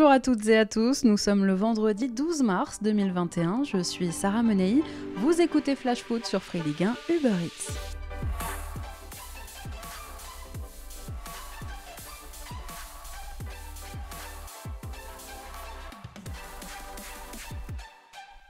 Bonjour à toutes et à tous, nous sommes le vendredi 12 mars 2021, je suis Sarah Menei, vous écoutez Flash Foot sur Free Ligue 1 Uber Eats.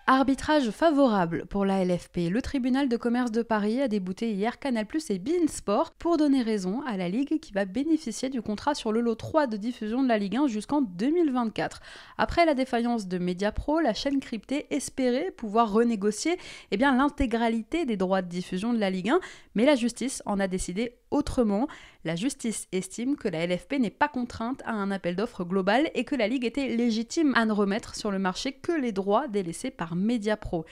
Arbitrage favorable pour la LFP. Le tribunal de commerce de Paris a débouté hier Canal+ et beIN Sport pour donner raison à la Ligue qui va bénéficier du contrat sur le lot 3 de diffusion de la Ligue 1 jusqu'en 2024. Après la défaillance de Mediapro, la chaîne cryptée espérait pouvoir renégocier l'intégralité des droits de diffusion de la Ligue 1, mais la justice en a décidé autrement. La justice estime que la LFP n'est pas contrainte à un appel d'offres global et que la Ligue était légitime à ne remettre sur le marché que les droits délaissés par Mediapro.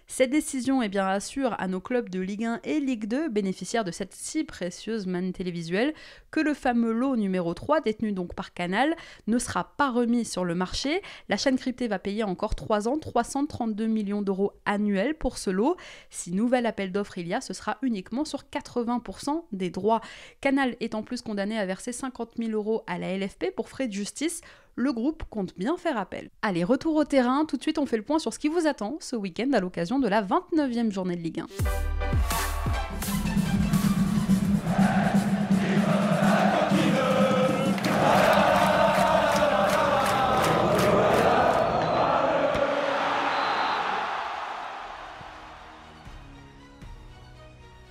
Cette décision assure à nos clubs de Ligue 1 et Ligue 2, bénéficiaires de cette si précieuse manne télévisuelle, que le fameux lot numéro 3, détenu donc par Canal, ne sera pas remis sur le marché. La chaîne cryptée va payer encore 3 ans 332 millions d'euros annuels pour ce lot. Si nouvel appel d'offres il y a, ce sera uniquement sur 80% des droits. Canal est en plus condamné à verser 50 000 euros à la LFP pour frais de justice. Le groupe compte bien faire appel. Allez, retour au terrain, tout de suite on fait le point sur ce qui vous attend ce week-end à l'occasion de la 29e journée de Ligue 1.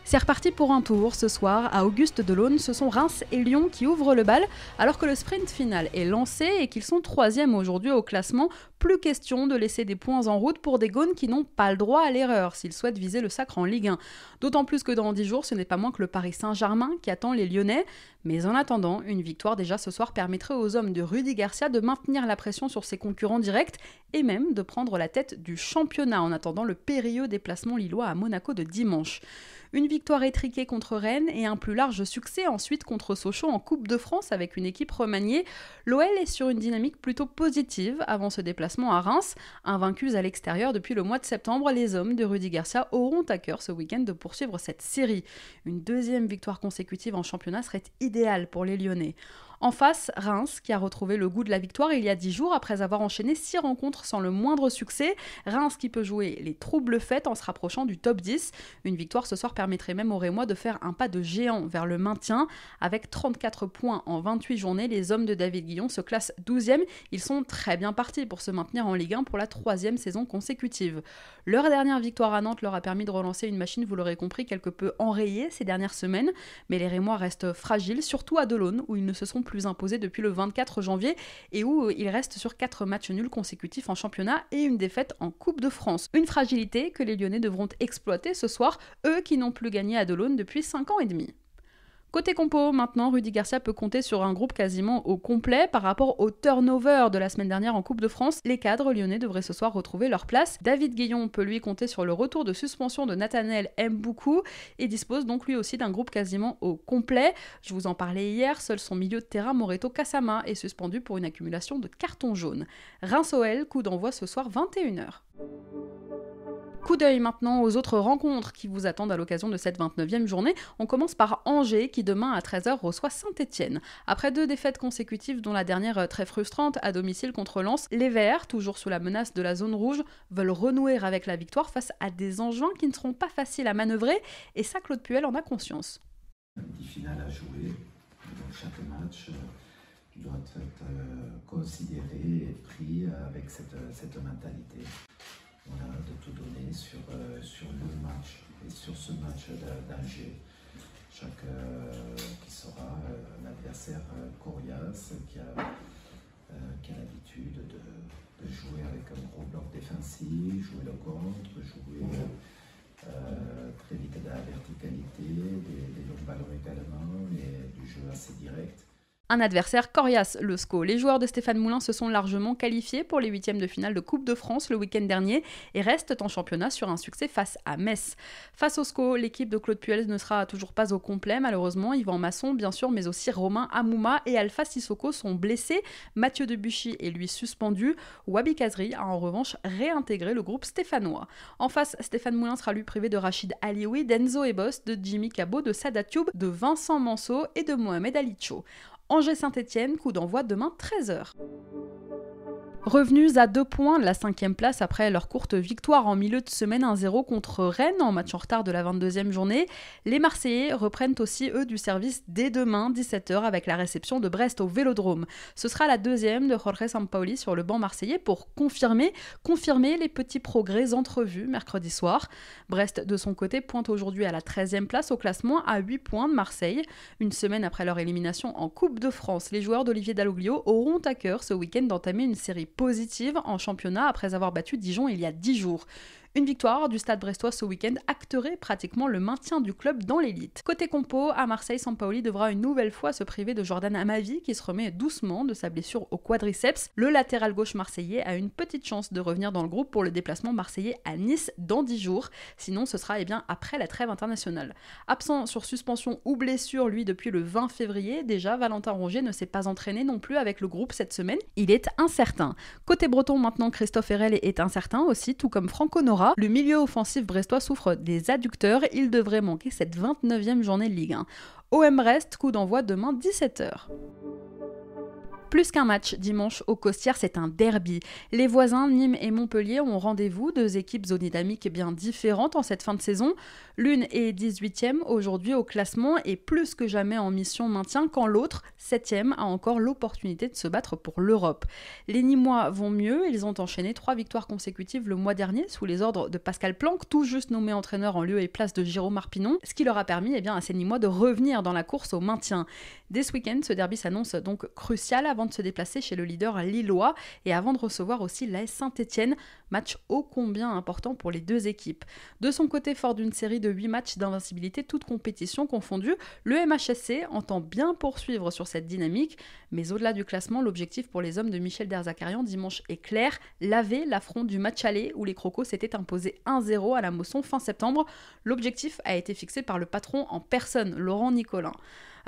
C'est reparti pour un tour ce soir à Auguste Delaune, ce sont Reims et Lyon qui ouvrent le bal alors que le sprint final est lancé et qu'ils sont 3e aujourd'hui au classement. Plus question de laisser des points en route pour des Gaunes qui n'ont pas le droit à l'erreur s'ils souhaitent viser le sacre en Ligue 1. D'autant plus que dans 10 jours, ce n'est pas moins que le Paris Saint-Germain qui attend les Lyonnais. Mais en attendant, une victoire déjà ce soir permettrait aux hommes de Rudy Garcia de maintenir la pression sur ses concurrents directs et même de prendre la tête du championnat en attendant le périlleux déplacement lillois à Monaco de dimanche. Une victoire étriquée contre Rennes et un plus large succès ensuite contre Sochaux en Coupe de France avec une équipe remaniée. L'OL est sur une dynamique plutôt positive avant ce déplacement à Reims. Invaincus à l'extérieur depuis le mois de septembre, les hommes de Rudy Garcia auront à cœur ce week-end de poursuivre cette série. Une deuxième victoire consécutive en championnat serait idéale pour les Lyonnais. En face, Reims, qui a retrouvé le goût de la victoire il y a 10 jours après avoir enchaîné 6 rencontres sans le moindre succès. Reims qui peut jouer les troubles faits en se rapprochant du top 10. Une victoire ce soir permettrait même aux Rémois de faire un pas de géant vers le maintien. Avec 34 points en 28 journées, les hommes de David Guillon se classent 12e. Ils sont très bien partis pour se maintenir en Ligue 1 pour la 3e saison consécutive. Leur dernière victoire à Nantes leur a permis de relancer une machine, vous l'aurez compris, quelque peu enrayée ces dernières semaines. Mais les Rémois restent fragiles, surtout à Delaune, où ils ne se sont plus imposés depuis le 24 janvier et où ils restent sur 4 matchs nuls consécutifs en championnat et une défaite en Coupe de France. Une fragilité que les Lyonnais devront exploiter ce soir, eux qui n'ont plus gagné à Delaune depuis 5 ans et demi. Côté compo, maintenant, Rudy Garcia peut compter sur un groupe quasiment au complet par rapport au turnover de la semaine dernière en Coupe de France. Les cadres lyonnais devraient ce soir retrouver leur place. David Guillon peut lui compter sur le retour de suspension de Nathanaël Mboukou et dispose donc lui aussi d'un groupe quasiment au complet. Je vous en parlais hier, seul son milieu de terrain Moreto Kassama est suspendu pour une accumulation de cartons jaunes. Reims-OL, coup d'envoi ce soir 21h. Coup d'œil maintenant aux autres rencontres qui vous attendent à l'occasion de cette 29e journée. On commence par Angers qui demain à 13h reçoit Saint-Etienne. Après 2 défaites consécutives dont la dernière très frustrante à domicile contre Lens, les Verts, toujours sous la menace de la zone rouge, veulent renouer avec la victoire face à des Angevins qui ne seront pas faciles à manœuvrer et ça Claude Puel en a conscience. Un petit final à jouer, donc chaque match doit être considéré et pris avec cette mentalité. Voilà, de tout donner sur le match et sur ce match d'Angers. Qui sera un adversaire coriace qui a l'habitude de jouer avec un gros bloc défensif, jouer le contre, jouer très vite à la verticalité, des longs ballons également et du jeu assez direct. Un adversaire coriace, le SCO. Les joueurs de Stéphane Moulin se sont largement qualifiés pour les 8e de finale de Coupe de France le week-end dernier et restent en championnat sur un succès face à Metz. Face au SCO, l'équipe de Claude Puel ne sera toujours pas au complet malheureusement. Yvan Masson bien sûr, mais aussi Romain Amouma et Alpha Sissoko sont blessés. Mathieu Debuchy est lui suspendu. Wabi Kazri a en revanche réintégré le groupe stéphanois. En face, Stéphane Moulin sera lui privé de Rachid Alioui, d'Enzo Ebos, de Jimmy Cabot, de Sada Thioub, de Vincent Manceau et de Mohamed Alicho. Angers-Saint-Etienne, coup d'envoi demain 13h. Revenus à 2 points de la 5e place après leur courte victoire en milieu de semaine 1-0 contre Rennes en match en retard de la 22e journée, les Marseillais reprennent aussi eux du service dès demain 17h avec la réception de Brest au Vélodrome. Ce sera la 2e de Jorge Sampaoli sur le banc marseillais pour confirmer les petits progrès entrevus mercredi soir. Brest de son côté pointe aujourd'hui à la 13e place au classement à 8 points de Marseille. Une semaine après leur élimination en Coupe de France, les joueurs d'Olivier Dalloglio auront à cœur ce week-end d'entamer une série positive en championnat après avoir battu Dijon il y a 10 jours. Une victoire du Stade brestois ce week-end acterait pratiquement le maintien du club dans l'élite. Côté compo, à Marseille, Sampaoli devra une nouvelle fois se priver de Jordan Amavi qui se remet doucement de sa blessure au quadriceps. Le latéral gauche marseillais a une petite chance de revenir dans le groupe pour le déplacement marseillais à Nice dans 10 jours. Sinon, ce sera après la trêve internationale. Absent sur suspension ou blessure, lui, depuis le 20 février, déjà, Valentin Rongier ne s'est pas entraîné non plus avec le groupe cette semaine. Il est incertain. Côté breton, maintenant, Christophe Herrel est incertain aussi, tout comme Franco Nora. Le milieu offensif brestois souffre des adducteurs, il devrait manquer cette 29e journée de Ligue 1. OM Brest, coup d'envoi demain 17h. Plus qu'un match dimanche au Costières, c'est un derby. Les voisins Nîmes et Montpellier ont rendez-vous, 2 équipes aux dynamiques bien différentes en cette fin de saison. L'une est 18e aujourd'hui au classement et plus que jamais en mission maintien quand l'autre, 7e, a encore l'opportunité de se battre pour l'Europe. Les Nîmois vont mieux, ils ont enchaîné 3 victoires consécutives le mois dernier sous les ordres de Pascal Planck, tout juste nommé entraîneur en lieu et place de Jérôme Arpinon, ce qui leur a permis à ces Nîmois de revenir dans la course au maintien. Dès ce week-end, ce derby s'annonce donc crucial avant de se déplacer chez le leader lillois et avant de recevoir aussi l'AS Saint-Etienne, match ô combien important pour les 2 équipes. De son côté, fort d'une série de 8 matchs d'invincibilité, toutes compétitions confondues, le MHSC entend bien poursuivre sur cette dynamique, mais au-delà du classement, l'objectif pour les hommes de Michel Derzakarian dimanche est clair, laver l'affront du match aller où les Crocos s'étaient imposés 1-0 à la Mosson fin septembre. L'objectif a été fixé par le patron en personne, Laurent Nicolin.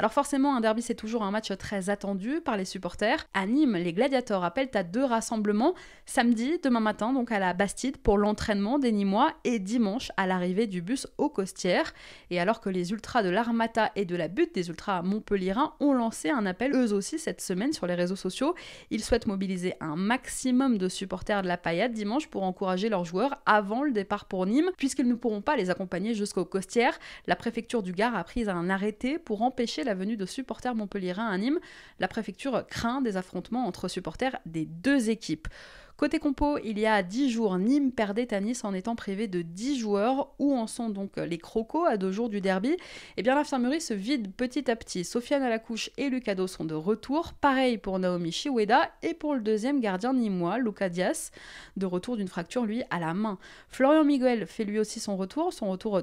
Alors forcément, un derby, c'est toujours un match très attendu par les supporters. À Nîmes, les gladiateurs appellent à 2 rassemblements, samedi, demain matin, donc à la Bastide pour l'entraînement des Nîmois et dimanche à l'arrivée du bus au Costières. Et alors que les ultras de l'Armata et de la Butte des ultras montpelliérains ont lancé un appel eux aussi cette semaine sur les réseaux sociaux, ils souhaitent mobiliser un maximum de supporters de la Paillade dimanche pour encourager leurs joueurs avant le départ pour Nîmes, puisqu'ils ne pourront pas les accompagner jusqu'au Costières. La préfecture du Gard a pris un arrêté pour empêcher la venue de supporters montpelliérains à Nîmes. La préfecture craint des affrontements entre supporters des 2 équipes. Côté compo, il y a 10 jours, Nîmes perdait à Nice en étant privé de 10 joueurs. Où en sont donc les Crocos à 2 jours du derby ? L'infirmerie se vide petit à petit. Sofiane Alacouche et Lucado sont de retour. Pareil pour Naomi Chiweda et pour le 2e gardien nîmois, Lucas Dias, de retour d'une fracture lui à la main. Florian Miguel fait lui aussi son retour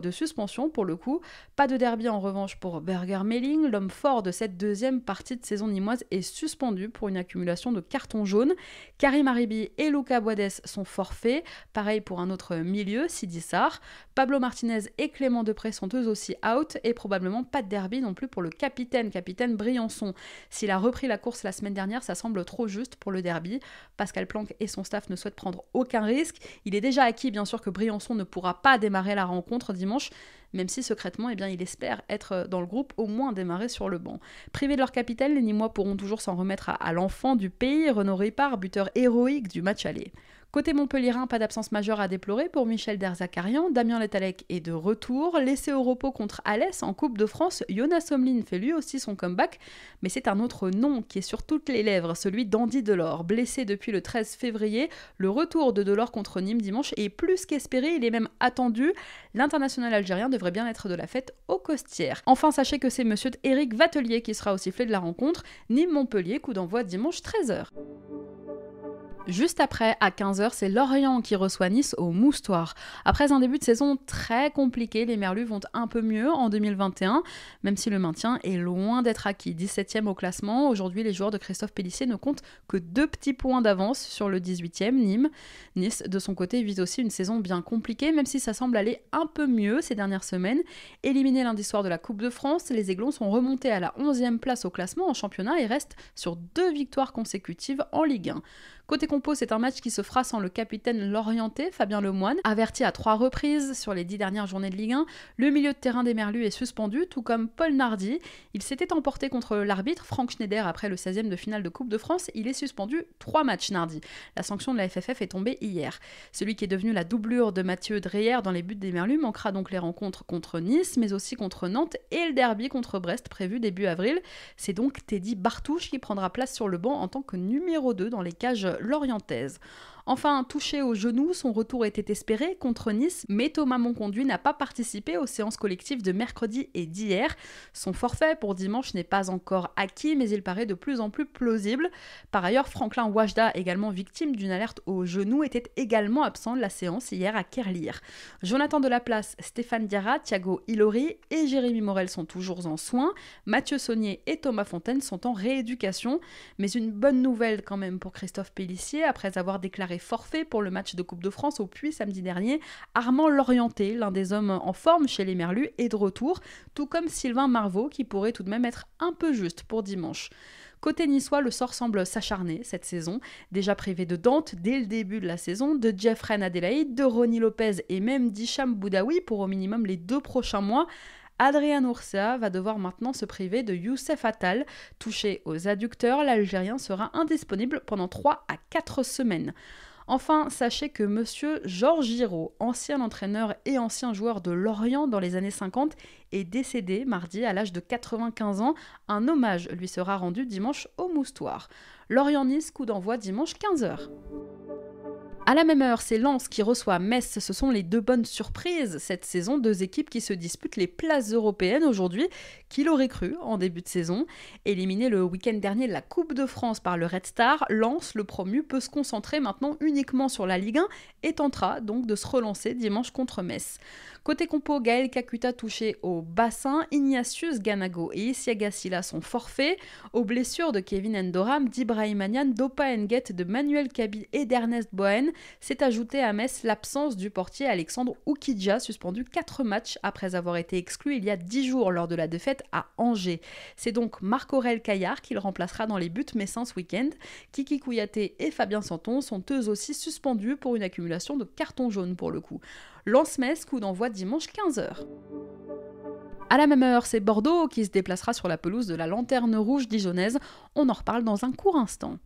de suspension pour le coup. Pas de derby en revanche pour Berger Melling. L'homme fort de cette 2e partie de saison nîmoise est suspendu pour une accumulation de cartons jaunes. Karim Aribi et Lucas Boades sont forfaits, pareil pour un autre milieu, Sidi Sarr. Pablo Martinez et Clément Depré sont eux aussi out et probablement pas de derby non plus pour le capitaine Briançon. S'il a repris la course la semaine dernière, ça semble trop juste pour le derby. Pascal Planck et son staff ne souhaitent prendre aucun risque. Il est déjà acquis bien sûr que Briançon ne pourra pas démarrer la rencontre dimanche, même si secrètement il espère être dans le groupe, au moins démarrer sur le banc. Privés de leur capitaine, les Nîmois pourront toujours s'en remettre à l'enfant du pays, Renaud Ripard, buteur héroïque du match aller. Côté montpelliérain, pas d'absence majeure à déplorer pour Michel Derzakarian. Damien Letalec est de retour. Laissé au repos contre Alès en Coupe de France, Jonas Omlin fait lui aussi son comeback. Mais c'est un autre nom qui est sur toutes les lèvres, celui d'Andy Delors. Blessé depuis le 13 février, le retour de Delors contre Nîmes dimanche est plus qu'espéré, il est même attendu. L'international algérien devrait bien être de la fête au Costières. Enfin, sachez que c'est monsieur Éric Vatelier qui sera au sifflet de la rencontre. Nîmes-Montpellier, coup d'envoi dimanche 13h. Juste après, à 15h, c'est Lorient qui reçoit Nice au Moustoir. Après un début de saison très compliqué, les Merlus vont un peu mieux en 2021, même si le maintien est loin d'être acquis. 17e au classement, aujourd'hui les joueurs de Christophe Pélissier ne comptent que 2 petits points d'avance sur le 18e, Nîmes. Nice, de son côté, vit aussi une saison bien compliquée, même si ça semble aller un peu mieux ces dernières semaines. Éliminés lundi soir de la Coupe de France, les Aiglons sont remontés à la 11e place au classement en championnat et restent sur 2 victoires consécutives en Ligue 1. Côté compo, c'est un match qui se fera sans le capitaine lorientais Fabien Lemoine, averti à 3 reprises sur les 10 dernières journées de Ligue 1. Le milieu de terrain des Merlus est suspendu, tout comme Paul Nardi. Il s'était emporté contre l'arbitre Franck Schneider après le 16e de finale de Coupe de France. Il est suspendu 3 matchs, Nardi. La sanction de la FFF est tombée hier. Celui qui est devenu la doublure de Mathieu Dreyer dans les buts des Merlus manquera donc les rencontres contre Nice, mais aussi contre Nantes et le derby contre Brest prévu début avril. C'est donc Teddy Bartouche qui prendra place sur le banc en tant que numéro 2 dans les cages lorientaises. Enfin, touché au genou, son retour était espéré contre Nice, mais Thomas Monconduit n'a pas participé aux séances collectives de mercredi et d'hier. Son forfait pour dimanche n'est pas encore acquis, mais il paraît de plus en plus plausible. Par ailleurs, Franklin Wajda, également victime d'une alerte au genou, était également absent de la séance hier à Kerlir. Jonathan Delaplace, Stéphane Diarra, Thiago Ilori et Jérémy Morel sont toujours en soins. Mathieu Saunier et Thomas Fontaine sont en rééducation. Mais une bonne nouvelle quand même pour Christophe Pélissier, après avoir déclaré forfait pour le match de Coupe de France au Puy samedi dernier. Armand Lorientais, l'un des hommes en forme chez les Merlus, est de retour, tout comme Sylvain Marvaux qui pourrait tout de même être un peu juste pour dimanche. Côté niçois, le sort semble s'acharner cette saison. Déjà privé de Dante dès le début de la saison, de Jeffrey Adélaïde, de Ronny Lopez et même d'Hicham Boudaoui pour au minimum les 2 prochains mois, Adrien Ursa va devoir maintenant se priver de Youssef Attal. Touché aux adducteurs, l'Algérien sera indisponible pendant 3 à 4 semaines. Enfin, sachez que monsieur Georges Giraud, ancien entraîneur et ancien joueur de Lorient dans les années 50, est décédé mardi à l'âge de 95 ans. Un hommage lui sera rendu dimanche au Moustoir. Lorient-Nice, coup d'envoi dimanche 15h. À la même heure, c'est Lens qui reçoit Metz. Ce sont les 2 bonnes surprises cette saison, 2 équipes qui se disputent les places européennes aujourd'hui. Qui l'aurait cru en début de saison? Éliminé le week-end dernier de la Coupe de France par le Red Star, Lens, le promu, peut se concentrer maintenant uniquement sur la Ligue 1 et tentera donc de se relancer dimanche contre Metz. Côté compo, Gaël Kakuta touché au bassin, Ignatius Ganago et Isiaga Silla sont forfaits. Aux blessures de Kevin Endoram, d'Ibrahim Agnan, d'Opa Nguet, de Manuel Kabi et d'Ernest Bohen, s'est ajouté à Metz l'absence du portier Alexandre Oukidja, suspendu 4 matchs après avoir été exclu il y a 10 jours lors de la défaite à Angers. C'est donc Marc-Aurèle Caillard qui le remplacera dans les buts messins ce week-end. Kiki Kouyaté et Fabien Santon sont eux aussi suspendus pour une accumulation de cartons jaunes pour le coup. Lens-Metz, coup d'envoi dimanche 15h. À la même heure, c'est Bordeaux qui se déplacera sur la pelouse de la Lanterne Rouge dijonnaise. On en reparle dans un court instant.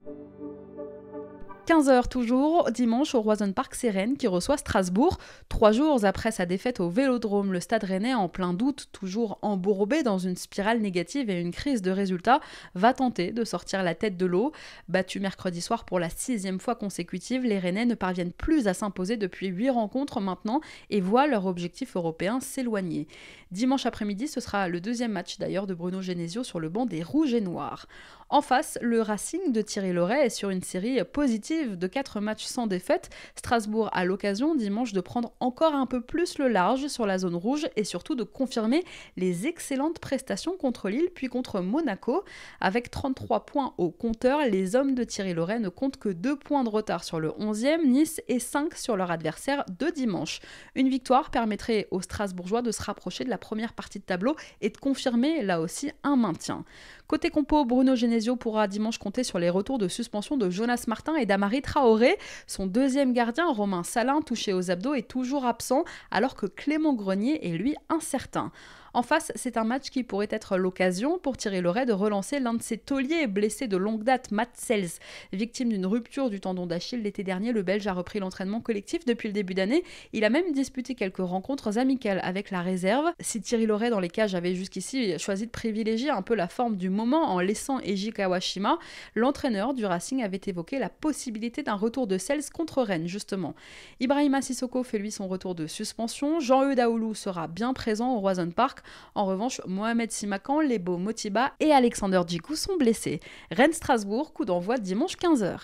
15h toujours, dimanche au Roison Park, c'est Rennes qui reçoit Strasbourg. 3 jours après sa défaite au Vélodrome, le Stade Rennais, en plein doute, toujours embourbé dans une spirale négative et une crise de résultats, va tenter de sortir la tête de l'eau. Battu mercredi soir pour la 6e fois consécutive, les Rennais ne parviennent plus à s'imposer depuis 8 rencontres maintenant et voient leur objectif européen s'éloigner. Dimanche après-midi, ce sera le 2e match d'ailleurs de Bruno Genesio sur le banc des Rouges et Noirs. En face, le Racing de Thierry Loret est sur une série positive de 4 matchs sans défaite. Strasbourg a l'occasion dimanche de prendre encore un peu plus le large sur la zone rouge et surtout de confirmer les excellentes prestations contre Lille puis contre Monaco. Avec 33 points au compteur, les hommes de Thierry Loret ne comptent que 2 points de retard sur le 11e, Nice et 5 sur leur adversaire de dimanche. Une victoire permettrait aux Strasbourgeois de se rapprocher de la première partie de tableau et de confirmer là aussi un maintien. Côté compo, Bruno Genesio pourra dimanche compter sur les retours de suspension de Jonas Martin et d'Amari Traoré. Son 2e gardien, Romain Salin, touché aux abdos, est toujours absent, alors que Clément Grenier est lui incertain. En face, c'est un match qui pourrait être l'occasion pour Thierry Loret de relancer l'un de ses tauliers blessé de longue date, Matt Sells. Victime d'une rupture du tendon d'Achille l'été dernier, le Belge a repris l'entraînement collectif depuis le début d'année. Il a même disputé quelques rencontres amicales avec la réserve. Si Thierry Loret dans les cages avait jusqu'ici choisi de privilégier un peu la forme du moment en laissant Eiji Kawashima, l'entraîneur du Racing avait évoqué la possibilité d'un retour de Sells contre Rennes justement. Ibrahima Sissoko fait lui son retour de suspension. Jean-Eudes Aoulou sera bien présent au Roison Park. En revanche, Mohamed Simakan, Lebo Motiba et Alexander Djikou sont blessés. Rennes-Strasbourg, coup d'envoi dimanche 15h.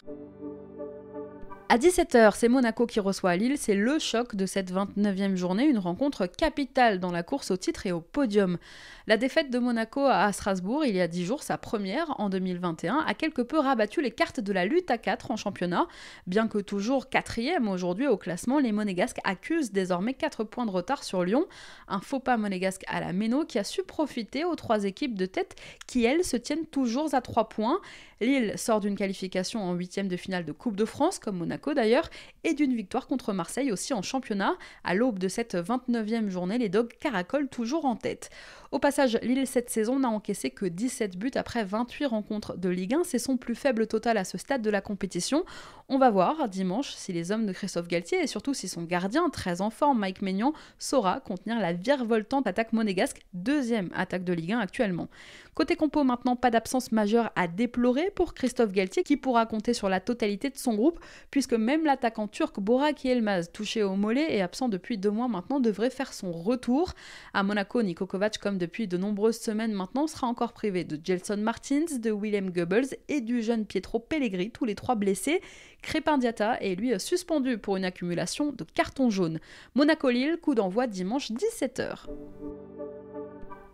À 17h, c'est Monaco qui reçoit Lille, c'est le choc de cette 29e journée, une rencontre capitale dans la course au titre et au podium. La défaite de Monaco à Strasbourg il y a 10 jours, sa première en 2021, a quelque peu rabattu les cartes de la lutte à 4 en championnat. Bien que toujours 4e aujourd'hui au classement, les Monégasques accusent désormais 4 points de retard sur Lyon. Un faux pas monégasque à la Méno qui a su profiter aux 3 équipes de tête qui, elles, se tiennent toujours à 3 points. Lille sort d'une qualification en 8e de finale de Coupe de France, comme Monaco d'ailleurs, et d'une victoire contre Marseille aussi en championnat. À l'aube de cette 29e journée, les Dogs caracolent toujours en tête. Au passage, Lille cette saison n'a encaissé que 17 buts après 28 rencontres de Ligue 1, c'est son plus faible total à ce stade de la compétition. On va voir dimanche si les hommes de Christophe Galtier et surtout si son gardien, très en forme, Mike Maignan, saura contenir la virevoltante attaque monégasque, deuxième attaque de Ligue 1 actuellement. Côté compo maintenant, pas d'absence majeure à déplorer pour Christophe Galtier qui pourra compter sur la totalité de son groupe puisque même l'attaquant turc Burak Yilmaz, touché au mollet et absent depuis 2 mois maintenant, devrait faire son retour. À Monaco, Niko Kovac, comme depuis de nombreuses semaines maintenant, sera encore privé de Gelson Martins, de Willem Goebbels et du jeune Pietro Pellegrini, tous les 3 blessés. Crépin Diatta est lui suspendu pour une accumulation de cartons jaunes. Monaco-Lille, coup d'envoi dimanche 17h.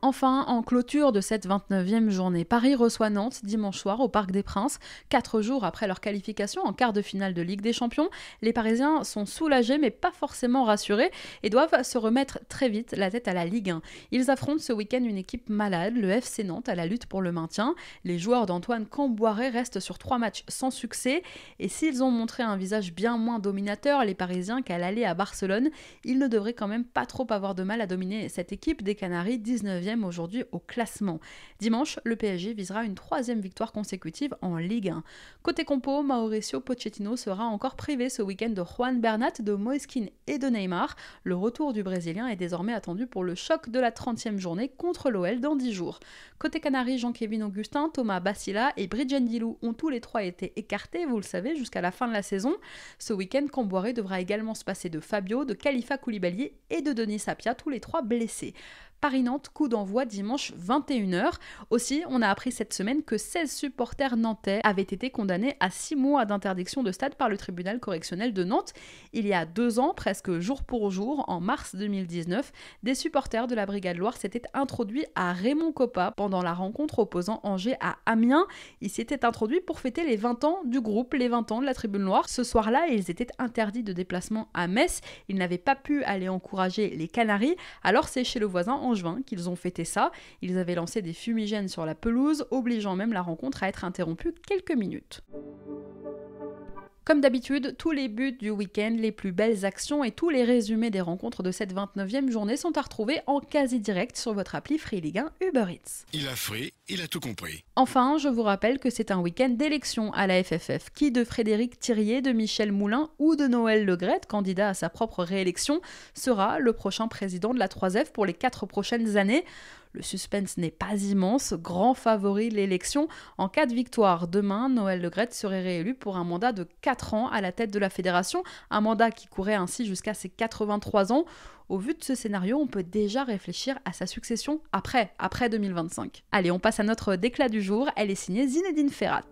Enfin, en clôture de cette 29e journée, Paris reçoit Nantes dimanche soir au Parc des Princes. 4 jours après leur qualification en quart de finale de Ligue des Champions, les Parisiens sont soulagés mais pas forcément rassurés et doivent se remettre très vite la tête à la Ligue 1. Ils affrontent ce week-end une équipe malade, le FC Nantes, à la lutte pour le maintien. Les joueurs d'Antoine Camboiré restent sur 3 matchs sans succès et s'ils ont montré un visage bien moins dominateur, les Parisiens, qu'à l'aller à Barcelone, ils ne devraient quand même pas trop avoir de mal à dominer cette équipe des Canaries, 19e aujourd'hui au classement. Dimanche, le PSG visera une 3e victoire consécutive en Ligue 1. Côté compo, Mauricio Pochettino sera encore privé ce week-end de Juan Bernat, de Moise Kean et de Neymar. Le retour du Brésilien est désormais attendu pour le choc de la 30e journée contre l'OL dans 10 jours. Côté Canaries, Jean-Kévin Augustin, Thomas Bastila et Bridjen Dilou ont tous les 3 été écartés, vous le savez, jusqu'à la fin de la saison. Ce week-end, Camboiré devra également se passer de Fabio, de Khalifa Koulibaly et de Denis Sapia, tous les 3 blessés. Paris-Nantes, coup d'envoi dimanche 21h. Aussi, on a appris cette semaine que 16 supporters nantais avaient été condamnés à 6 mois d'interdiction de stade par le tribunal correctionnel de Nantes. Il y a 2 ans, presque jour pour jour, en mars 2019, des supporters de la Brigade Loire s'étaient introduits à Raymond Kopa pendant la rencontre opposant Angers à Amiens. Ils s'étaient introduits pour fêter les 20 ans du groupe, les 20 ans de la Tribune Loire. Ce soir-là, ils étaient interdits de déplacement à Metz. Ils n'avaient pas pu aller encourager les Canaries, alors c'est chez le voisin Angevin qu'ils ont fêté ça. Ils avaient lancé des fumigènes sur la pelouse, obligeant même la rencontre à être interrompue quelques minutes. Comme d'habitude, tous les buts du week-end, les plus belles actions et tous les résumés des rencontres de cette 29e journée sont à retrouver en quasi-direct sur votre appli Free Ligue 1 Uber Eats. Il a free, il a tout compris. Enfin, je vous rappelle que c'est un week-end d'élection à la FFF. Qui de Frédéric Thirier, de Michel Moulin ou de Noël Le Graët, candidat à sa propre réélection, sera le prochain président de la 3F pour les 4 prochaines années. Le suspense n'est pas immense, grand favori de l'élection. En cas de victoire demain, Noël Le Graët serait réélu pour un mandat de 4 ans à la tête de la fédération, un mandat qui courait ainsi jusqu'à ses 83 ans. Au vu de ce scénario, on peut déjà réfléchir à sa succession après 2025. Allez, on passe à notre déclat du jour, elle est signée Zinedine Ferrat.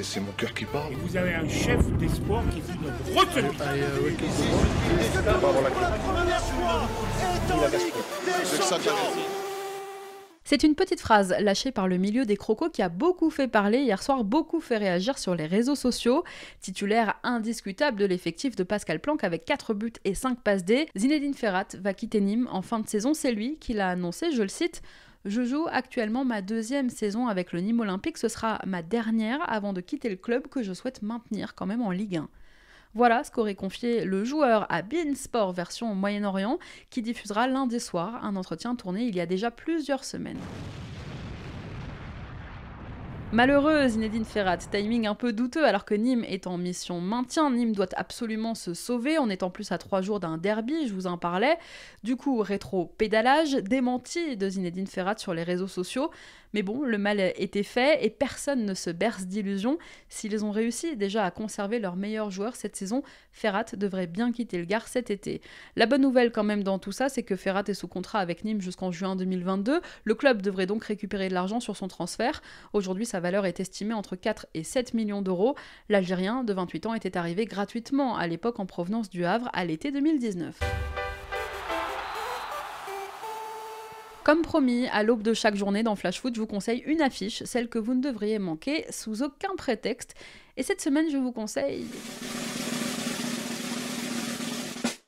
C'est mon cœur qui parle. Et vous avez un chef d'espoir qui fut notre retenue. C'est une petite phrase lâchée par le milieu des crocos qui a beaucoup fait parler hier soir, beaucoup fait réagir sur les réseaux sociaux. Titulaire indiscutable de l'effectif de Pascal Planck avec 4 buts et 5 passes D, Zinedine Ferrat va quitter Nîmes en fin de saison. C'est lui qui l'a annoncé, je le cite. Je joue actuellement ma 2e saison avec le Nîmes Olympique, ce sera ma dernière avant de quitter le club que je souhaite maintenir quand même en Ligue 1. Voilà ce qu'aurait confié le joueur à beIN Sport version Moyen-Orient qui diffusera lundi soir un entretien tourné il y a déjà plusieurs semaines. Malheureux Zinedine Ferrat, timing un peu douteux alors que Nîmes est en mission maintien. Nîmes doit absolument se sauver, on est en plus à 3 jours d'un derby, je vous en parlais. Du coup, rétro-pédalage, démenti de Zinedine Ferrat sur les réseaux sociaux. Mais bon, le mal était fait et personne ne se berce d'illusions. S'ils ont réussi déjà à conserver leurs meilleurs joueurs cette saison, Ferrat devrait bien quitter le Gard cet été. La bonne nouvelle quand même dans tout ça, c'est que Ferrat est sous contrat avec Nîmes jusqu'en juin 2022. Le club devrait donc récupérer de l'argent sur son transfert. Aujourd'hui, sa valeur est estimée entre 4 et 7 millions d'euros. L'Algérien de 28 ans était arrivé gratuitement à l'époque en provenance du Havre à l'été 2019. Comme promis, à l'aube de chaque journée dans Flash Foot, je vous conseille une affiche, celle que vous ne devriez manquer sous aucun prétexte. Et cette semaine, je vous conseille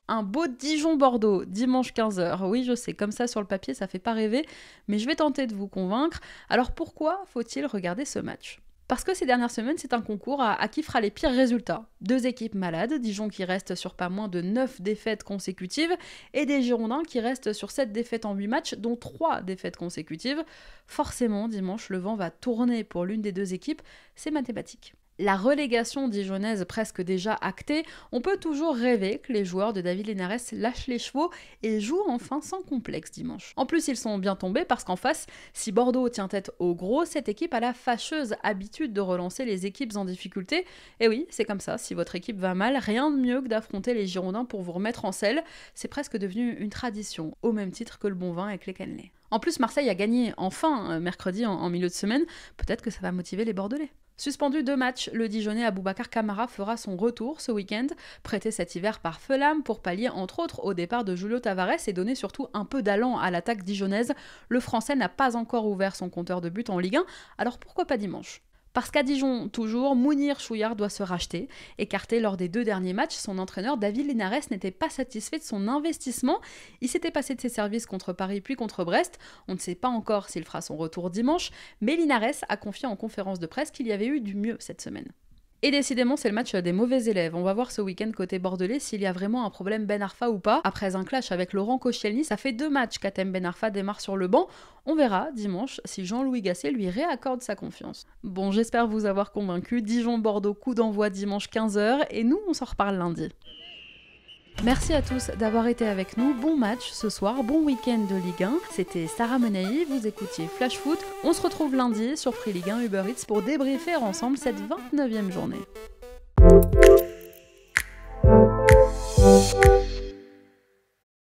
un beau Dijon-Bordeaux, dimanche 15h. Oui, je sais, comme ça sur le papier, ça fait pas rêver, mais je vais tenter de vous convaincre. Alors pourquoi faut-il regarder ce match ? Parce que ces dernières semaines, c'est un concours à qui fera les pires résultats. 2 équipes malades, Dijon qui reste sur pas moins de 9 défaites consécutives, et des Girondins qui restent sur 7 défaites en 8 matchs, dont 3 défaites consécutives. Forcément, dimanche, le vent va tourner pour l'une des 2 équipes, c'est mathématique. La relégation dijonnaise presque déjà actée, on peut toujours rêver que les joueurs de David Linares lâchent les chevaux et jouent enfin sans complexe dimanche. En plus, ils sont bien tombés parce qu'en face, si Bordeaux tient tête au gros, cette équipe a la fâcheuse habitude de relancer les équipes en difficulté. Et oui, c'est comme ça, si votre équipe va mal, rien de mieux que d'affronter les Girondins pour vous remettre en selle. C'est presque devenu une tradition, au même titre que le bon vin avec les cannelés. En plus, Marseille a gagné enfin mercredi en milieu de semaine, peut-être que ça va motiver les Bordelais. Suspendu 2 matchs, le Dijonais Aboubacar Kamara fera son retour ce week-end, prêté cet hiver par Fulham pour pallier entre autres au départ de Julio Tavares et donner surtout un peu d'allant à l'attaque dijonnaise. Le Français n'a pas encore ouvert son compteur de buts en Ligue 1, alors pourquoi pas dimanche ? Parce qu'à Dijon, toujours, Mounir Chouillard doit se racheter. Écarté lors des 2 derniers matchs, son entraîneur David Linares n'était pas satisfait de son investissement. Il s'était passé de ses services contre Paris puis contre Brest. On ne sait pas encore s'il fera son retour dimanche, mais Linares a confié en conférence de presse qu'il y avait eu du mieux cette semaine. Et décidément, c'est le match des mauvais élèves. On va voir ce week-end côté bordelais s'il y a vraiment un problème Ben Arfa ou pas. Après un clash avec Laurent Koscielny, ça fait 2 matchs qu'Hatem Ben Arfa démarre sur le banc. On verra dimanche si Jean-Louis Gasset lui réaccorde sa confiance. Bon, j'espère vous avoir convaincu. Dijon-Bordeaux, coup d'envoi dimanche 15h et nous, on s'en reparle lundi. Merci à tous d'avoir été avec nous. Bon match ce soir, bon week-end de Ligue 1. C'était Sarah Menei, vous écoutiez Flash Foot. On se retrouve lundi sur Free Ligue 1 Uber Eats pour débriefer ensemble cette 29e journée.